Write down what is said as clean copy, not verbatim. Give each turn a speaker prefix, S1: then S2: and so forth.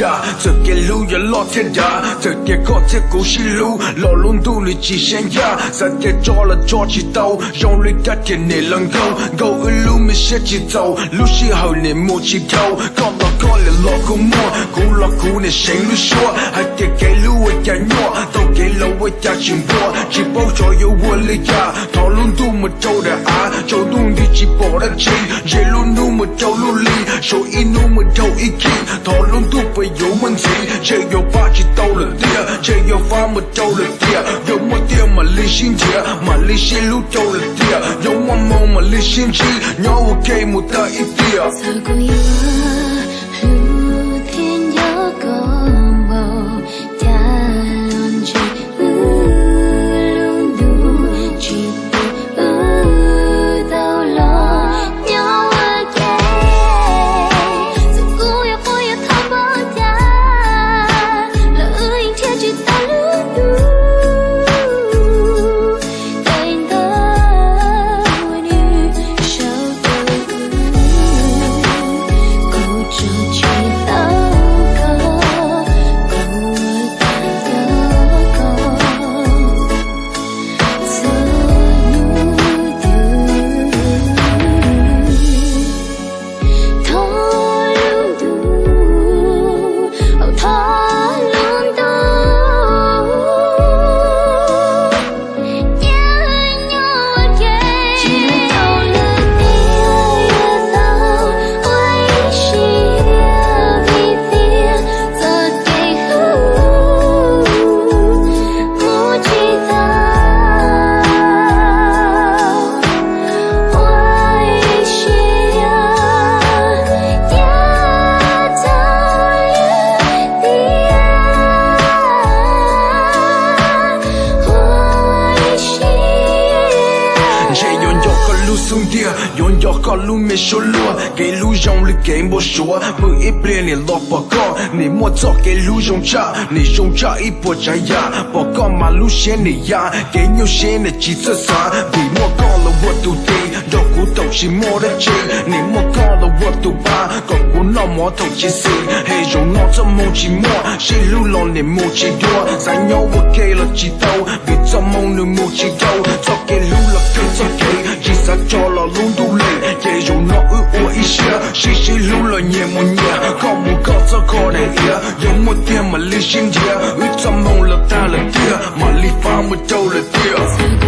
S1: 呀，这给路呀老天呀，这给高铁故事路，老龙肚里极限呀，咱给找了找起刀，用力的天你能够，够一路没写起走，路西后你没起头，搞到搞了老公摸，古老古你心里说，还给路我家鸟，都给了我家情波，只保着有我的呀，讨论度没走的啊，就动的只保的气，一路路没走路里，手一路没走一气，讨论度不有问题，只有把起到了点，只有发没走了点，有没点嘛理性点，嘛理性路走了点，有我梦嘛理性气，让我给没得一点。
S2: 走过一弯路，天有公路，大龙去路路去不到了，鸟儿给，走过呀火呀看不见，了阴天去到路路，对的女手的勾着去到高，勾我的高，走路的讨论度，哦讨论度，年年我给，只到了第二道，我一时未必做给路，不知道，我一时也到了第我一时。
S1: 这用药个路松点，用药个路没收落，给路用力给没说，不一边你落报告，你莫早给路用茶，你用茶一波摘呀，报告马路线你呀，给牛线的几次啥，比莫讲了我都对，肉骨头是莫的劲，你莫讲了我都怕，个骨脑莫头起死，黑肉脑这梦起莫，是路浪你莫起多，三鸟我给了几刀，比这梦你莫起头，早给路了跟着给，一撒着了路都累，也有脑我一些，是路了也莫念，搞莫搞这搞的也，有莫点嘛理性点，一这梦了淡了点，嘛理发莫走了点。